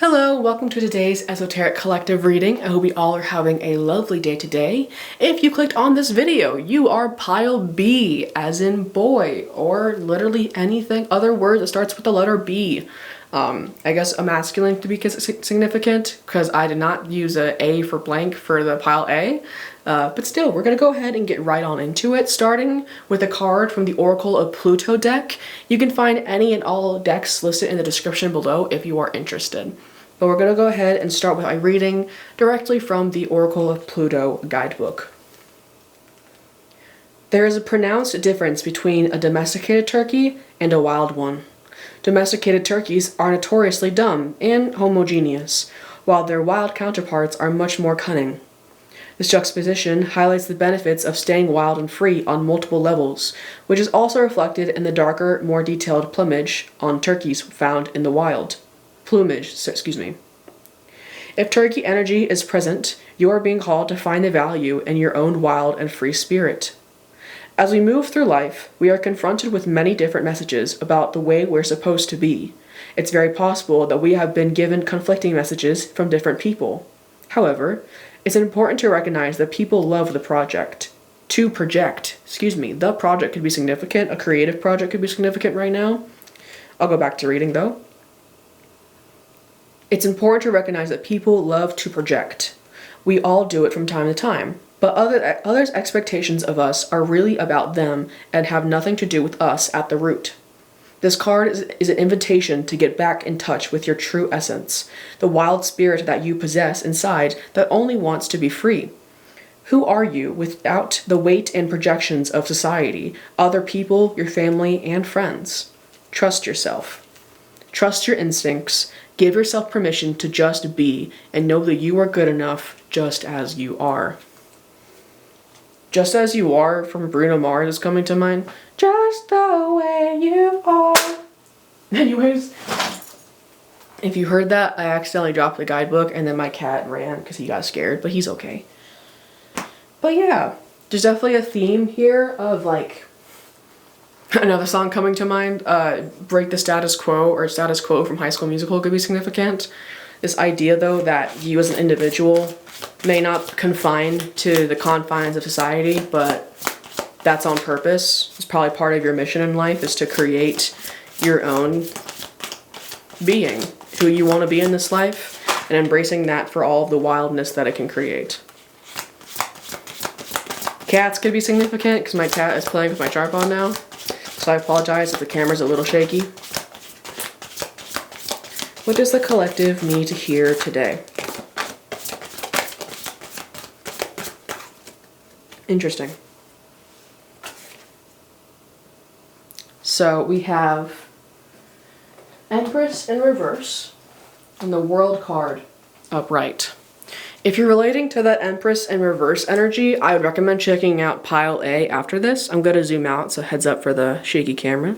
Hello, welcome to today's Esoteric Collective reading. I hope you all are having a lovely day today. If you clicked on this video, you are pile B, as in boy, or literally anything other word that starts with the letter B. I guess a masculine to be significant, because I did not use A for blank for the pile A. But still, we're going to go ahead and get right on into it, starting with a card from the Oracle of Pluto deck. You can find any and all decks listed in the description below if you are interested. But we're going to go ahead and start with my reading directly from the Oracle of Pluto guidebook. There is a pronounced difference between a domesticated turkey and a wild one. Domesticated turkeys are notoriously dumb and homogeneous, while their wild counterparts are much more cunning. This juxtaposition highlights the benefits of staying wild and free on multiple levels, which is also reflected in the darker, more detailed plumage on turkeys found in the wild. If turkey energy is present, you are being called to find the value in your own wild and free spirit. As we move through life, we are confronted with many different messages about the way we're supposed to be. It's very possible that we have been given conflicting messages from different people. However, it's important to recognize that people love the project. The project could be significant, a creative project could be significant right now. I'll go back to reading though. It's important to recognize that people love to project. We all do it from time to time, but others' expectations of us are really about them and have nothing to do with us at the root. This card is an invitation to get back in touch with your true essence, the wild spirit that you possess inside that only wants to be free. Who are you without the weight and projections of society, other people, your family, and friends? Trust yourself. Trust your instincts. Give yourself permission to just be and know that you are good enough just as you are. Just as you are from Bruno Mars is coming to mind. Just the way you are. Anyways, if you heard that, I accidentally dropped the guidebook and then my cat ran because he got scared, but he's okay. But yeah, there's definitely a theme here of like another song coming to mind, Break the Status Quo or Status Quo from High School Musical could be significant. This idea though that you as an individual may not confine to the confines of society, but that's on purpose. It's probably part of your mission in life is to create your own being, who you want to be in this life, and embracing that for all of the wildness that it can create. Cats could be significant because my cat is playing with my tripod now. So I apologize if the camera's a little shaky. What does the collective need to hear today? Interesting. So we have Empress in reverse and the World card upright. If you're relating to that Empress in reverse energy, I would recommend checking out pile A after this. I'm going to zoom out, so heads up for the shaky camera.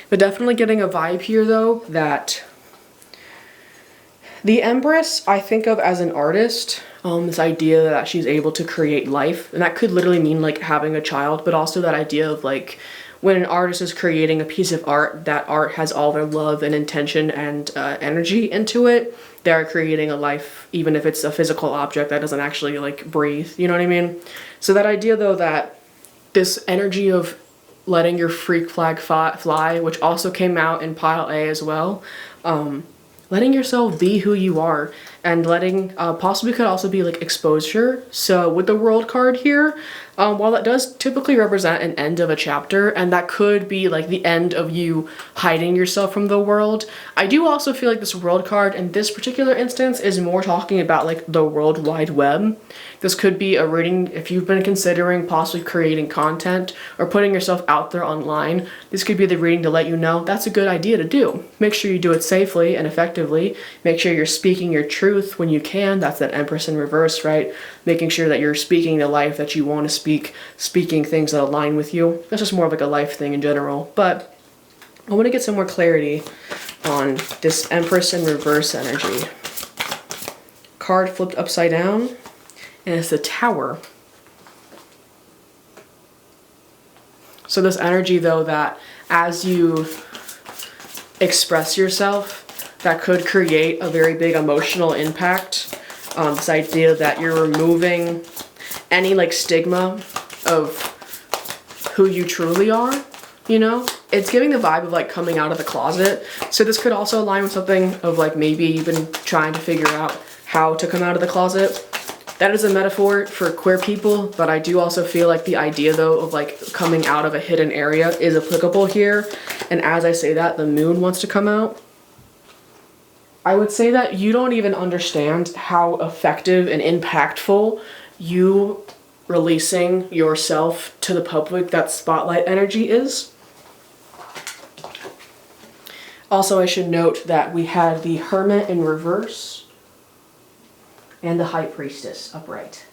But definitely getting a vibe here though that the Empress I think of as an artist, this idea that she's able to create life, and that could literally mean like having a child, but also that idea of like when an artist is creating a piece of art, that art has all their love and intention and energy into it. They're creating a life, even if it's a physical object that doesn't actually like breathe, you know what I mean? So that idea though that this energy of letting your freak flag fly, which also came out in pile A as well, letting yourself be who you are, and letting, possibly could also be like exposure. So with the World card here, while that does typically represent an end of a chapter, and that could be like the end of you hiding yourself from the world, I do also feel like this World card in this particular instance is more talking about like the World Wide Web. This could be a reading if you've been considering possibly creating content or putting yourself out there online. This could be the reading to let you know that's a good idea to do. Make sure you do it safely and effectively. Make sure you're speaking your truth when you can. That's that Empress in reverse, right? Making sure that you're speaking the life that you want to speak, speaking things that align with you. That's just more of like a life thing in general. But I want to get some more clarity on this Empress in reverse energy. Card flipped upside down, and it's the Tower. So this energy though that as you express yourself, that could create a very big emotional impact. This idea that you're removing any like stigma of who you truly are, you know? It's giving the vibe of like coming out of the closet. So this could also align with something of like maybe you've been trying to figure out how to come out of the closet. That is a metaphor for queer people, but I do also feel like the idea though of like coming out of a hidden area is applicable here. And as I say that, the moon wants to come out. I would say that you don't even understand how effective and impactful you releasing yourself to the public, that spotlight energy is. Also, I should note that we had the Hermit in reverse and the High Priestess upright.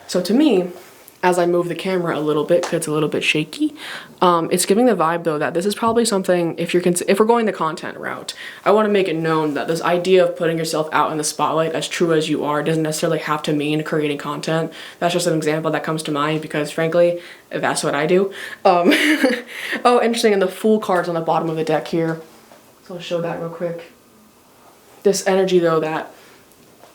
So to me, as I move the camera a little bit, because it's a little bit shaky, it's giving the vibe though that this is probably something, if we're going the content route, I want to make it known that this idea of putting yourself out in the spotlight as true as you are doesn't necessarily have to mean creating content. That's just an example that comes to mind because frankly, that's what I do. Oh, interesting, and the Fool card's on the bottom of the deck here. So I'll show that real quick. This energy though that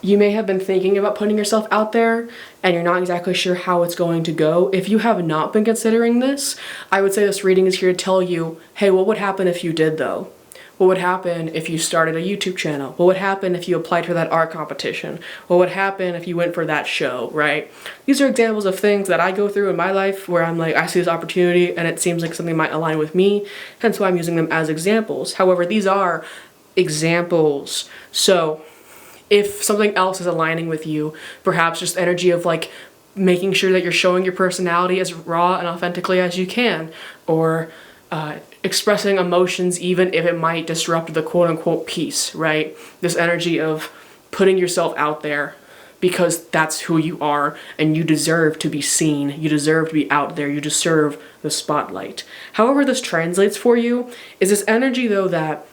you may have been thinking about putting yourself out there and you're not exactly sure how it's going to go. If you have not been considering this, I would say this reading is here to tell you, hey, what would happen if you did though? What would happen if you started a YouTube channel? What would happen if you applied for that art competition? What would happen if you went for that show, right? These are examples of things that I go through in my life where I'm like, I see this opportunity and it seems like something might align with me, hence why I'm using them as examples. However, these are examples. So if something else is aligning with you, perhaps just energy of like making sure that you're showing your personality as raw and authentically as you can, or expressing emotions even if it might disrupt the quote-unquote peace, right? This energy of putting yourself out there because that's who you are and you deserve to be seen, you deserve to be out there, you deserve the spotlight. However this translates for you is this energy though that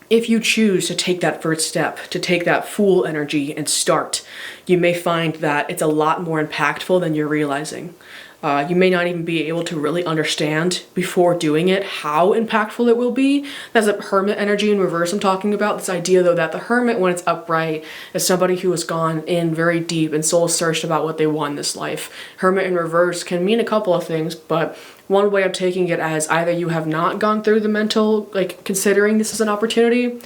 if you choose to take that first step, to take that Fool energy and start, you may find that it's a lot more impactful than you're realizing. You may not even be able to really understand before doing it how impactful it will be. That's a Hermit energy in reverse I'm talking about. This idea though that the Hermit, when it's upright, is somebody who has gone in very deep and soul searched about what they want in this life. Hermit in reverse can mean a couple of things, but one way of taking it as either you have not gone through the mental, like considering this as an opportunity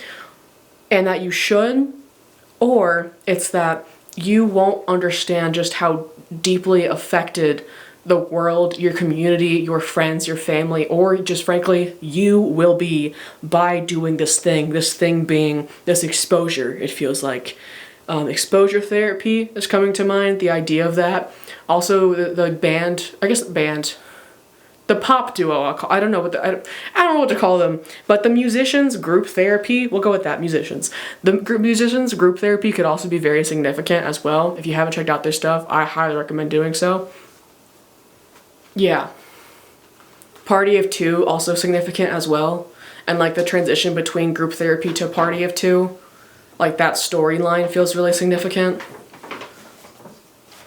and that you should, or it's that you won't understand just how deeply affected the world, your community, your friends, your family, or just frankly, you will be by doing this thing being this exposure, it feels like. Exposure therapy is coming to mind, the idea of that. Also the band, the pop duo, I don't know what I don't know what to call them, but the musicians group therapy, we'll go with that, musicians. The musicians group therapy could also be very significant as well. If you haven't checked out their stuff, I highly recommend doing so. Yeah. Party of two, also significant as well. And like the transition between group therapy to party of two, like that storyline feels really significant.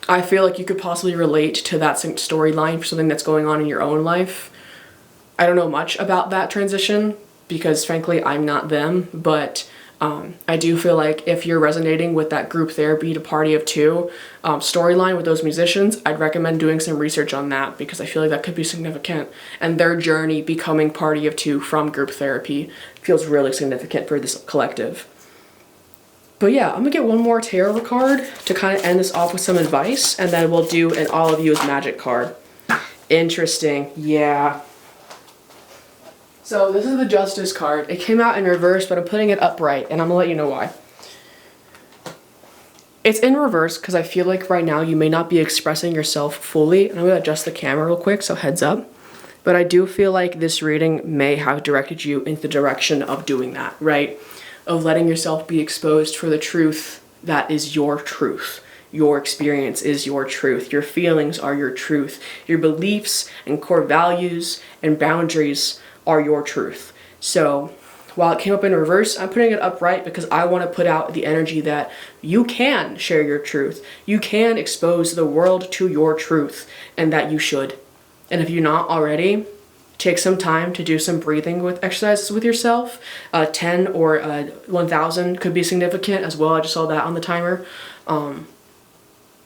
I feel like you could possibly relate to that storyline for something that's going on in your own life. I don't know much about that transition because frankly I'm not them, but I do feel like if you're resonating with that group therapy to party of two storyline with those musicians, I'd recommend doing some research on that because I feel like that could be significant, and their journey becoming party of two from group therapy feels really significant for this collective. But yeah, I'm gonna get one more tarot card to kind of end this off with some advice, and then we'll do an all of you as magic card. Interesting, yeah. So this is the Justice card. It came out in reverse, but I'm putting it upright, and I'm gonna let you know why. It's in reverse because I feel like right now you may not be expressing yourself fully, and I'm gonna adjust the camera real quick, so heads up. But I do feel like this reading may have directed you into the direction of doing that, right? Of letting yourself be exposed for the truth that is your truth. Your experience is your truth. Your feelings are your truth. Your beliefs and core values and boundaries are your truth. So while it came up in reverse, I'm putting it upright because I want to put out the energy that you can share your truth. You can expose the world to your truth, and that you should. And if you're not already, take some time to do some breathing with exercises with yourself. 10 or 1,000 could be significant as well. I just saw that on the timer.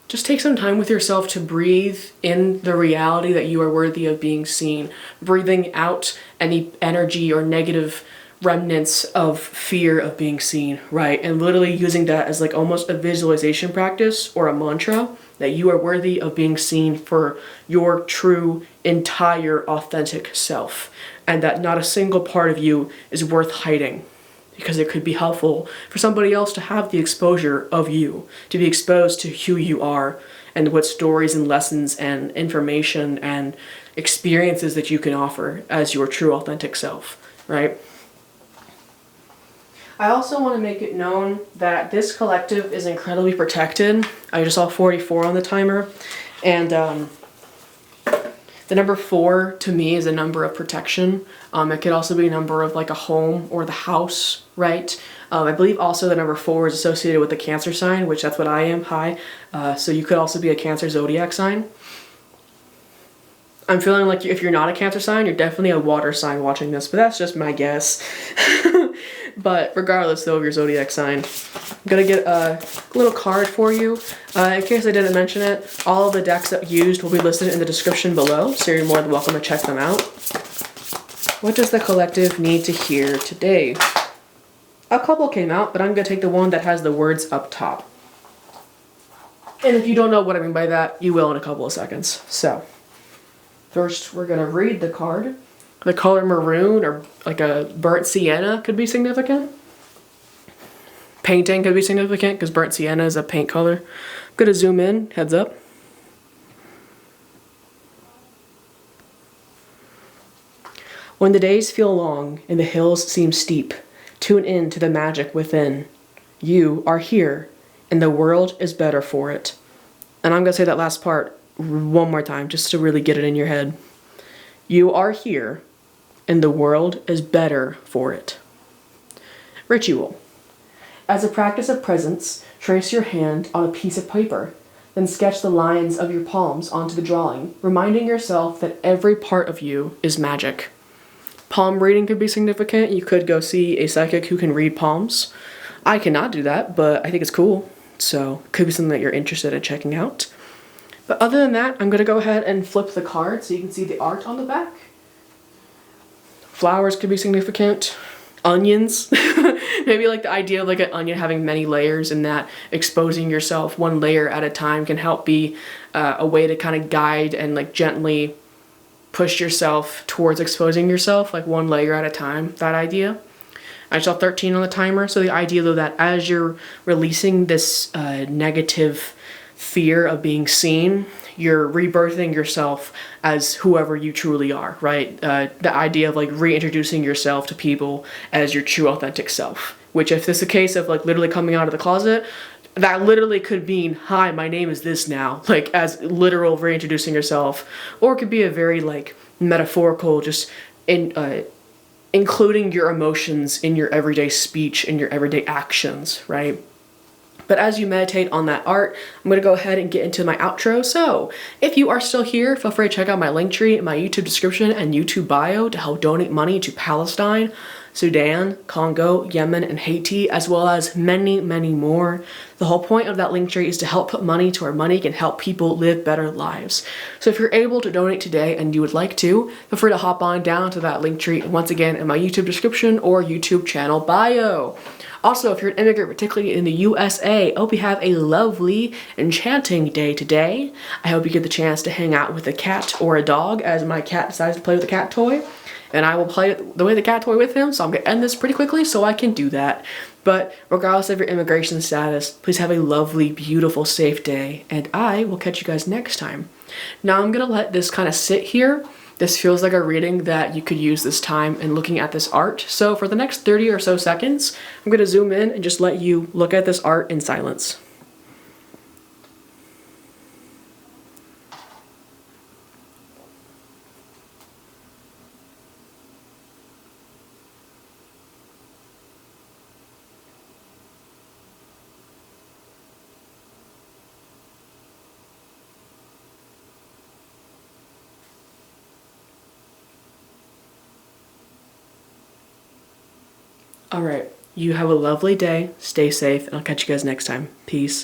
Just take some time with yourself to breathe in the reality that you are worthy of being seen. Breathing out any energy or negative remnants of fear of being seen, right? And literally using that as like almost a visualization practice or a mantra that you are worthy of being seen for your true, entire, authentic self. And that not a single part of you is worth hiding, because it could be helpful for somebody else to have the exposure of you, to be exposed to who you are and what stories and lessons and information and experiences that you can offer as your true authentic self, right? I also want to make it known that this collective is incredibly protected. I just saw 44 on the timer, and the number 4 to me is a number of protection. It could also be a number of like a home or the house, right? I believe also the number 4 is associated with the Cancer sign, which that's what I am, hi. So you could also be a Cancer zodiac sign. I'm feeling like if you're not a Cancer sign, you're definitely a water sign watching this, but that's just my guess. But regardless though of your zodiac sign, I'm gonna get a little card for you. In case I didn't mention it, all of the decks that used will be listed in the description below, so you're more than welcome to check them out. What does the collective need to hear today? A couple came out, but I'm gonna take the one that has the words up top. And if you don't know what I mean by that, you will in a couple of seconds. So, first we're gonna read the card. The color maroon or like a burnt sienna could be significant. Painting could be significant because burnt sienna is a paint color. I'm gonna zoom in, heads up. When the days feel long and the hills seem steep, tune in to the magic within. You are here and the world is better for it. And I'm gonna say that last part one more time just to really get it in your head. You are here and the world is better for it. Ritual. As a practice of presence, trace your hand on a piece of paper, then sketch the lines of your palms onto the drawing, reminding yourself that every part of you is magic. Palm reading could be significant. You could go see a psychic who can read palms. I cannot do that, but I think it's cool, so it could be something that you're interested in checking out. But other than that, I'm going to go ahead and flip the card so you can see the art on the back. Flowers could be significant. Onions. Maybe like the idea of like an onion having many layers, and that exposing yourself one layer at a time can help be a way to kind of guide and like gently push yourself towards exposing yourself like one layer at a time, that idea. I saw 13 on the timer, so the idea though that as you're releasing this negative fear of being seen, you're rebirthing yourself as whoever you truly are, right? The idea of like reintroducing yourself to people as your true authentic self, which if this is a case of like literally coming out of the closet, that literally could mean, hi, my name is this now, like as literal reintroducing yourself, or it could be a very like metaphorical, just including your emotions in your everyday speech and your everyday actions, right? But as you meditate on that art, I'm going to go ahead and get into my outro. So, if you are still here, feel free to check out my link tree in my YouTube description and YouTube bio to help donate money to Palestine, Sudan, Congo, Yemen, and Haiti, as well as many, many more. The whole point of that link tree is to help put money to where money can help people live better lives. So if you're able to donate today and you would like to, feel free to hop on down to that link tree once again in my YouTube description or YouTube channel bio. Also, if you're an immigrant, particularly in the USA, I hope you have a lovely, enchanting day today. I hope you get the chance to hang out with a cat or a dog as my cat decides to play with a cat toy. And I will play the cat toy with him, so I'm going to end this pretty quickly so I can do that. But regardless of your immigration status, please have a lovely, beautiful, safe day, and I will catch you guys next time. Now I'm going to let this kind of sit here. This feels like a reading that you could use this time in looking at this art. So for the next 30 or so seconds, I'm going to zoom in and just let you look at this art in silence. All right. You have a lovely day. Stay safe, and I'll catch you guys next time. Peace.